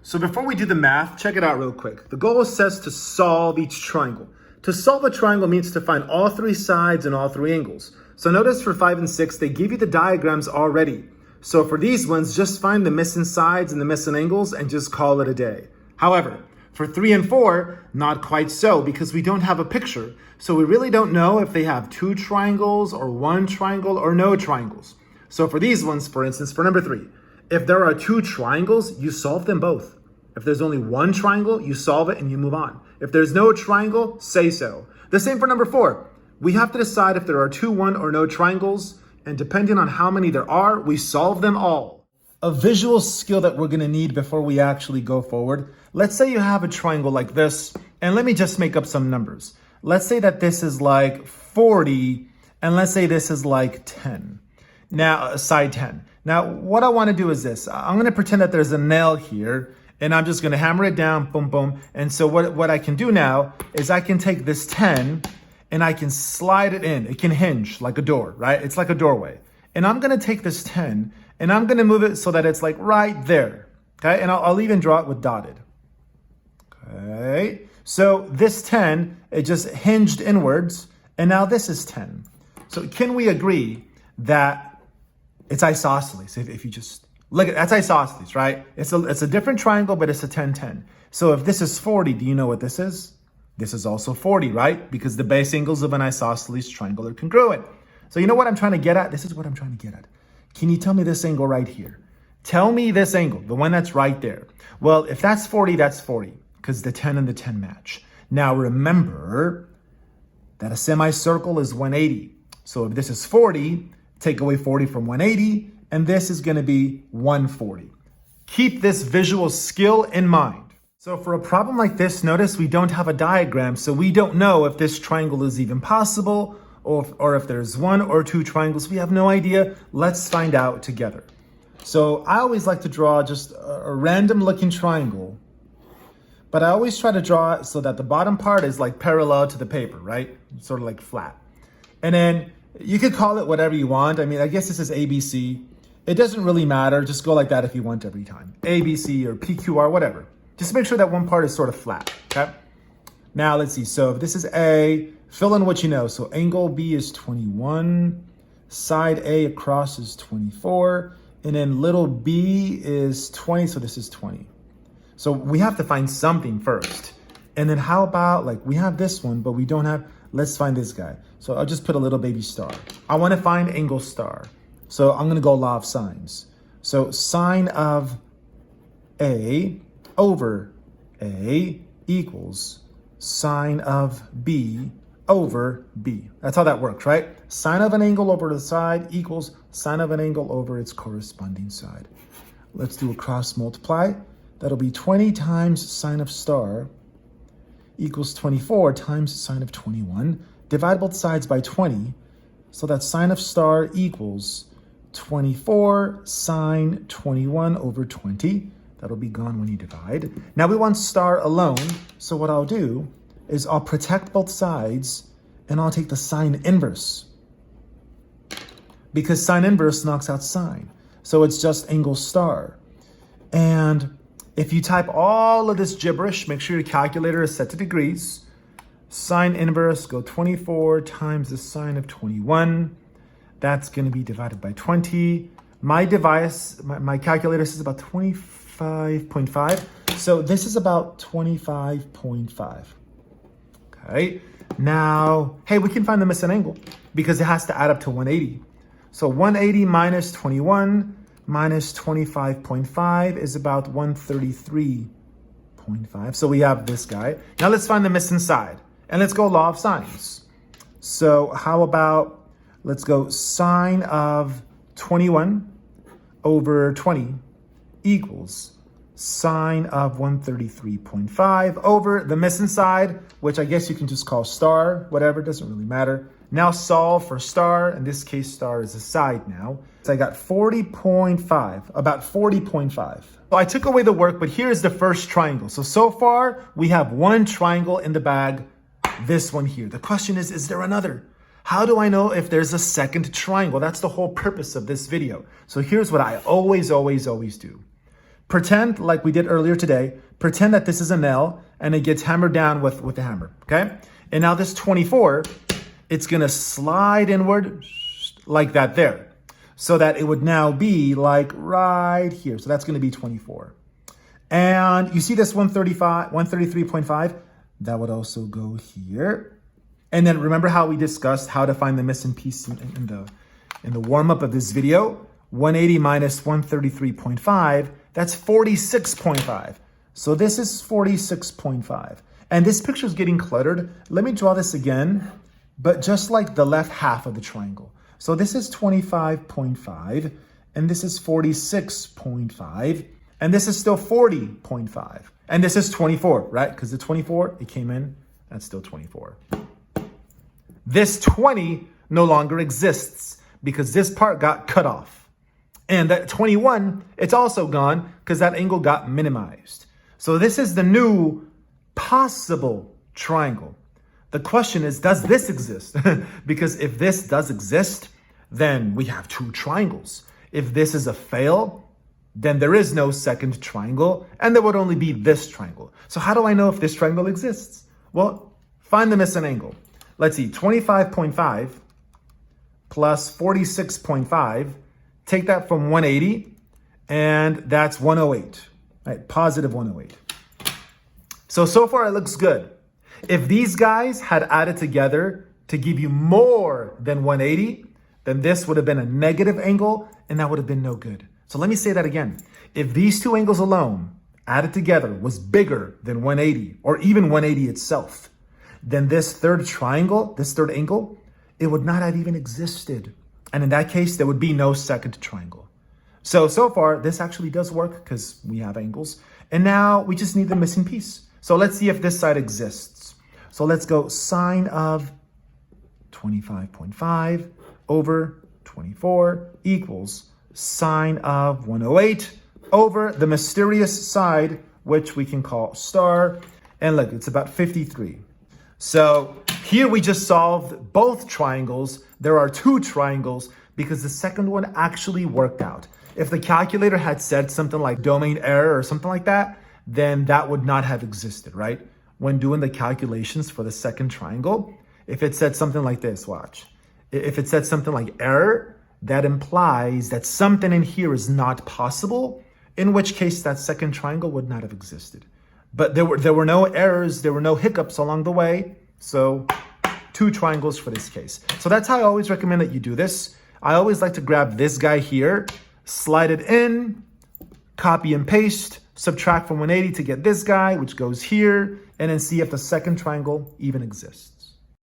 So before we do the math, check it out real quick. The goal says to solve each triangle. To solve a triangle means to find all three sides and all three angles. So notice for 5 and 6, they give you the diagrams already. So for these ones, just find the missing sides and the missing angles and just call it a day. However, for 3 and 4, not quite so, because we don't have a picture. So we really don't know if they have 2 triangles or 1 triangle or no triangles. So for these ones, for instance, for number 3, if there are 2 triangles, you solve them both. If there's only 1 triangle, you solve it and you move on. If there's no triangle, say so. The same for number 4. We have to decide if there are 2, 1, or no triangles, and depending on how many there are, we solve them all. A visual skill that we're gonna need before we actually go forward. Let's say you have a triangle like this, and let me just make up some numbers. Let's say that this is like 40, and let's say this is like 10. Now, side 10. Now, what I wanna do is this. I'm gonna pretend that there's a nail here, and I'm just gonna hammer it down, boom, boom. And so what I can do now is I can take this 10, and I can slide it in. It can hinge like a door, right? It's like a doorway. And I'm gonna take this 10 and I'm gonna move it so that it's like right there, okay? And I'll even draw it with dotted, okay? So this 10, it just hinged inwards, and now this is 10. So can we agree that it's isosceles? If you just look at, that's isosceles, right? It's a different triangle, but it's a 10-10. So if this is 40, do you know what this is? This is also 40, right? Because the base angles of an isosceles triangle are congruent. So you know what I'm trying to get at? This is what I'm trying to get at. Can you tell me this angle right here? Tell me this angle, the one that's right there. Well, if that's 40, that's 40, because the 10 and the 10 match. Now remember that a semicircle is 180. So if this is 40, take away 40 from 180, and this is gonna be 140. Keep this visual skill in mind. So for a problem like this, notice we don't have a diagram, so we don't know if this triangle is even possible, or if there's 1 or 2 triangles. We have no idea. Let's find out together. So I always like to draw just a random looking triangle, but I always try to draw it so that the bottom part is like parallel to the paper, right? Sort of like flat. And then you could call it whatever you want. I mean, I guess this is ABC. It doesn't really matter. Just go like that if you want every time. ABC or PQR, whatever. Just make sure that one part is sort of flat, okay? Now let's see, so if this is A, fill in what you know. So angle B is 21, side A across is 24, and then little b is 20, so this is 20. So we have to find something first. And then how about, like, we have this one, but we don't have, let's find this guy. So I'll just put a little baby star. I wanna find angle star. So I'm gonna go law of sines. So sine of A over A equals sine of B over B. That's how that works, right? Sine of an angle over the side equals sine of an angle over its corresponding side. Let's do a cross multiply. That'll be 20 times sine of star equals 24 times sine of 21. Divide both sides by 20, so that sine of star equals 24 sine 21 over 20. That'll be gone when you divide. Now we want star alone, so what I'll do is I'll protect both sides and I'll take the sine inverse, because sine inverse knocks out sine. So it's just angle star. And if you type all of this gibberish, make sure your calculator is set to degrees. Sine inverse, go 24 times the sine of 21. That's gonna be divided by 20. My device, my calculator says about 25.5. So this is about 25.5. Okay, now, hey, we can find the missing angle because it has to add up to 180. So 180 minus 21 minus 25.5 is about 133.5. So we have this guy. Now let's find the missing side. And let's go law of sines. So how about, let's go sine of 21 over 20 equals sine of 133.5 over the missing side, which I guess you can just call star, whatever, doesn't really matter. Now solve for star. In this case, star is a side now. So I got 40.5, about 40.5. So I took away the work, but here's the first triangle. So far, we have one triangle in the bag, this one here. The question is there another? How do I know if there's a second triangle? That's the whole purpose of this video. So here's what I always do. Pretend, like we did earlier today, pretend that this is a nail and it gets hammered down with a hammer, okay? And now this 24, it's gonna slide inward like that there. So that it would now be like right here. So that's gonna be 24. And you see this 133.5? That would also go here. And then remember how we discussed how to find the missing piece in the warm-up of this video? 180 minus 133.5, that's 46.5. So this is 46.5. And this picture is getting cluttered. Let me draw this again, but just like the left half of the triangle. So this is 25.5, and this is 46.5, and this is still 40.5. And this is 24, right? Because the 24, it came in, that's still 24. This 20 no longer exists because this part got cut off. And that 21, it's also gone because that angle got minimized. So this is the new possible triangle. The question is, does this exist? Because if this does exist, then we have two triangles. If this is a fail, then there is no second triangle, and there would only be this triangle. So how do I know if this triangle exists? Well, find the missing angle. Let's see, 25.5 plus 46.5, take that from 180, and that's 108, right? Positive 108. So far it looks good. If these guys had added together to give you more than 180, then this would have been a negative angle, and that would have been no good. So let me say that again. If these two angles alone added together was bigger than 180, or even 180 itself, then this third triangle, this third angle, it would not have even existed. And in that case, there would be no second triangle. So far, this actually does work because we have angles. And now we just need the missing piece. So let's see if this side exists. So let's go sine of 25.5 over 24 equals sine of 108 over the mysterious side, which we can call star. And look, it's about 53. So here we just solved both triangles. There are two triangles because the second one actually worked out. If the calculator had said something like domain error or something like that, then that would not have existed, right? When doing the calculations for the second triangle, if it said something like this, watch. If it said something like error, that implies that something in here is not possible, in which case that second triangle would not have existed. But there were no errors, there were no hiccups along the way, so two triangles for this case. So that's how I always recommend that you do this. I always like to grab this guy here, slide it in, copy and paste, subtract from 180 to get this guy, which goes here, and then see if the second triangle even exists.